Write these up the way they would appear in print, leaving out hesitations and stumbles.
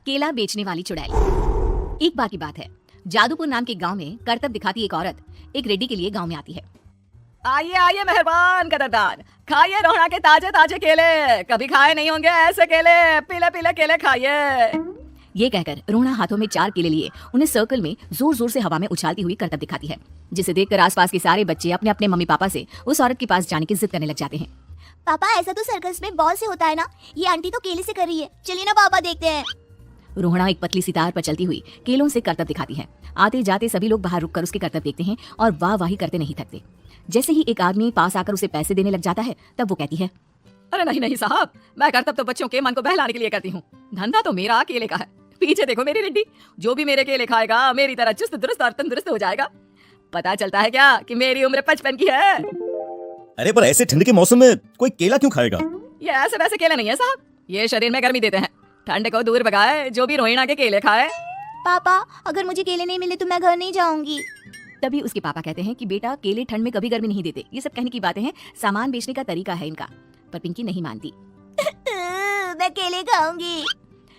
केला बेचने वाली चुड़ैल। एक बार की बात है, जादूपुर नाम के गांव में करतब दिखाती एक औरत एक रेड्डी के लिए गांव में आती है। आइए आइए मेहरबान कदरदान, खाइए रोहड़ा के ताजे ताजे केले, कभी खाए नहीं होंगे ऐसे केले, पीले पीले केले खाइए। ये कहकर रोहड़ा हाथों में 4 केले लिए उन्हें सर्कल में जोर जोर से हवा में उछालती हुई करतब दिखाती है, जिसे देखकर आसपास के सारे बच्चे अपने अपने मम्मी पापा से उस औरत के पास जाने की जिद करने लग जाते हैं। पापा ऐसा तो सर्कस में बॉल से होता है ना, ये आंटी तो केले से कर रही है, चलिए ना पापा देखते हैं। रोहड़ा एक पतली सी तार पर चलती हुई केलों से करतब दिखाती है। आते जाते सभी लोग बाहर रुककर उसके करतब देखते हैं और वाह वाही करते नहीं थकते। जैसे ही एक आदमी पास आकर उसे पैसे देने लग जाता है, तब वो कहती है, अरे नहीं नहीं साहब, मैं करतब तो बच्चों के मन को बहलाने के लिए करती हूँ, धंधा तो मेरा केले का है। पीछे देखो मेरी रेड्डी, जो भी मेरे केले खाएगा मेरी तरह चुस्त दुरुस्त और तंदुरुस्त हो जाएगा। पता चलता है क्या कि मेरी उम्र 55 की है। अरे पर ऐसे ठंड के मौसम में कोई केला क्यों खाएगा? ये ऐसे वैसे केले नहीं है साहब, ये शरीर में गर्मी देते हैं, ठंड को दूर भगाए जो भी रोहिणा के केले खाए। पापा अगर मुझे केले नहीं मिले तो मैं घर नहीं जाऊंगी। तभी उसके पापा कहते हैं कि बेटा केले ठंड में कभी गर्मी नहीं देते। ये सब कहने की बातें हैं, सामान बेचने का तरीका है इनका। पर पिंकी नहीं मानती। मैं केले खाऊंगी।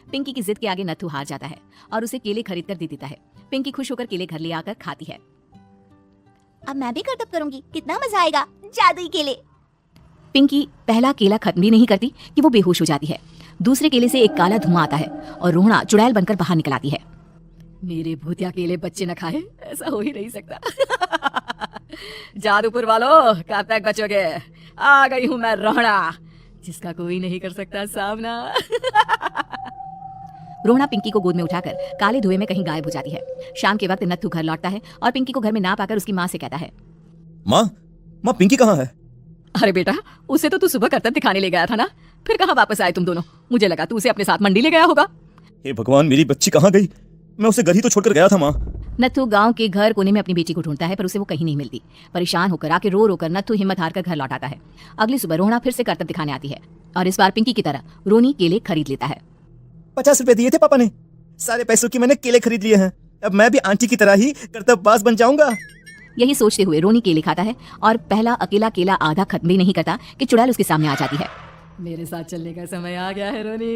पिंकी की जिद के आगे नथु हार जाता है और उसे केले खरीद कर दे देता है। पिंकी खुश होकर केले घर ले आकर खाती है। अब मैं भी करतब करूंगी, कितना मजा आएगा, जादुई केले। पिंकी पहला केला खत्म भी नहीं करती कि वो बेहोश हो जाती है। दूसरे केले से एक काला धुआं आता है और रोहड़ा चुड़ैल बनकर बाहर निकल आती है। मेरे भूतिया केले बच्चे न खाए, ऐसा हो ही नहीं सकता। जादूपुर वालों, कब तक बचोगे? आ गई हूँ मैं रोहड़ा, जिसका कोई नहीं कर सकता सामना। रोहड़ा पिंकी को गोद में उठाकर काले धुएं में कहीं गायब हो जाती है। शाम के वक्त नत्थू घर लौटता है और पिंकी को घर में ना पाकर उसकी माँ से कहता है, माँ पिंकी कहाँ है? अरे बेटा, उसे तो तू सुबह करतब दिखाने ले गया था ना, फिर कहाँ वापस आए तुम दोनों? मुझे लगा तू उसे अपने साथ मंडी ले गया होगा। हे भगवान, मेरी बच्ची कहाँ गई? मैं उसे घर ही तो छोड़कर गया था माँ। नत्थू गांव के घर कोने में अपनी बेटी को ढूंढता है, पर उसे वो कहीं नहीं मिलती। परेशान होकर आके रो रोकर नत्थू हिम्मत हारकर घर लौट आता है। अगली सुबह रोहड़ा फिर से करतब दिखाने आती है और इस बार पिंकी की तरह रोनी केले खरीद लेता है। 50 रुपए दिए थे पापा ने, सारे पैसों की मैंने केले खरीद लिए हैं। अब मैं भी आंटी की तरह ही करतबबाज बन जाऊंगा। यही सोचते हुए रोनी केले खाता है और पहला अकेला केला आधा खत्म भी नहीं करता कि चुड़ैल उसके सामने आ जाती है। मेरे साथ चलने का समय आ गया है रोनी।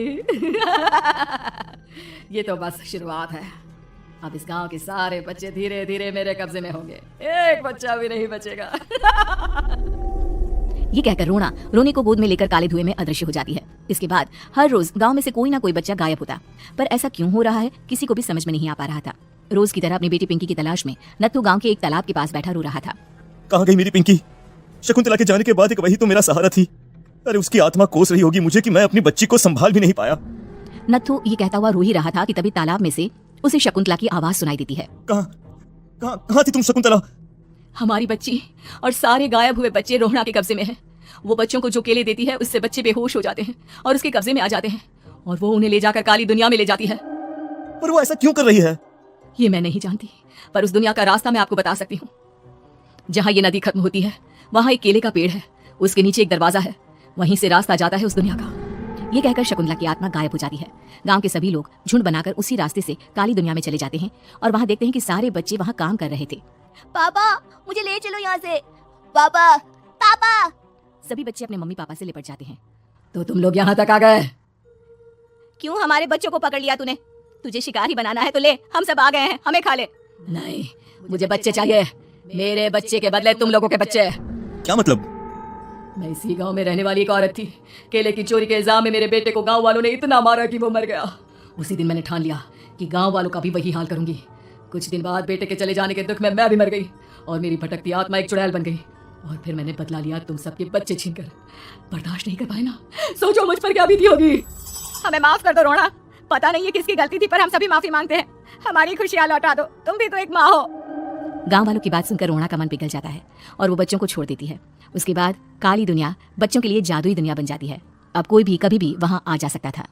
ये तो बस शुरुआत है, अब इस गांव के सारे बच्चे धीरे धीरे मेरे कब्जे में होंगे, एक बच्चा भी नहीं बचेगा। ये कहकर रोना रोनी को गोद में लेकर काले धुएं में अदृश्य हो जाती है। इसके बाद हर रोज गांव में से कोई ना कोई बच्चा गायब होता, पर ऐसा क्यों हो रहा है किसी को भी समझ में नहीं आ पा रहा था। रोज की तरह अपनी बेटी पिंकी की तलाश में नत्थू गांव के एक तालाब के पास बैठा रो रहा था। कहाँ गई मेरी पिंकी? शकुंतला के जाने के बाद एक वही तो मेरा सहारा थी। अरे उसकी आत्मा कोस रही होगी मुझे कि मैं अपनी बच्ची को संभाल भी नहीं पाया। नत्थू ये कहता हुआ रो ही रहा था कि तभी तालाब में से उसे शकुंतला की आवाज सुनाई देती है। कहाँ थी तुम शकुंतला? हमारी बच्ची और सारे गायब हुए बच्चे रोहड़ा के कब्जे में हैं। वो बच्चों को जो केले देती है उससे बच्चे बेहोश हो जाते हैं और उसके कब्जे में आ जाते हैं और वो उन्हें ले जाकर काली दुनिया में ले जाती है। पर वो ऐसा क्यों कर रही है? ये मैं नहीं जानती, पर उस दुनिया का रास्ता मैं आपको बता सकती हूँ। जहाँ ये नदी खत्म होती है वहाँ एक केले का पेड़ है, उसके नीचे एक दरवाजा है, वहीं से रास्ता जाता है उस दुनिया का। ये कहकर शकुंतला की आत्मा गायब हो जाती है। गांव के सभी लोग झुंड बनाकर उसी रास्ते से काली दुनिया में चले जाते हैं और वहाँ देखते हैं कि सारे बच्चे वहाँ काम कर रहे थे। पापा मुझे ले चलो यहाँ से, पापा पापा। सभी बच्चे अपने मम्मी पापा से लिपट जाते हैं। तो तुम लोग यहाँ तक आ गए? क्यों हमारे बच्चों को पकड़ लिया तूने? तुझे शिकारी बनाना है तो ले, हम सब आ गए हैं, हमें खा ले। नहीं, मुझे बच्चे चाहिए, मेरे बच्चे के बदले तुम लोगों के बच्चे। क्या मतलब? मैं इसी गांव में रहने वाली एक औरत थी। केले की चोरी के इल्जाम में मेरे बेटे को गांव वालों ने इतना मारा कि वो मर गया। उसी दिन मैंने ठान लिया कि गांव वालों का भी वही हाल करूंगी। कुछ दिन बाद बेटे के चले जाने के दुख में मैं भी मर गई और मेरी भटकती आत्मा एक चुड़ैल बन गई और फिर मैंने बदला लिया तुम सबके बच्चे छीनकर। बर्दाश्त नहीं कर पाए ना, सोचो मुझ पर क्या बीती होगी। हमें माफ कर दो रोहड़ा, पता नहीं है किसकी गलती थी, पर हम सभी माफी मांगते हैं। हमारी खुशियां लौटा दो, तुम भी तो एक माँ हो। गांव वालों की बात सुनकर रोहड़ा का मन पिघल जाता है और वो बच्चों को छोड़ देती है। उसके बाद काली दुनिया बच्चों के लिए जादुई दुनिया बन जाती है। अब कोई भी कभी भी वहां आ जा सकता था।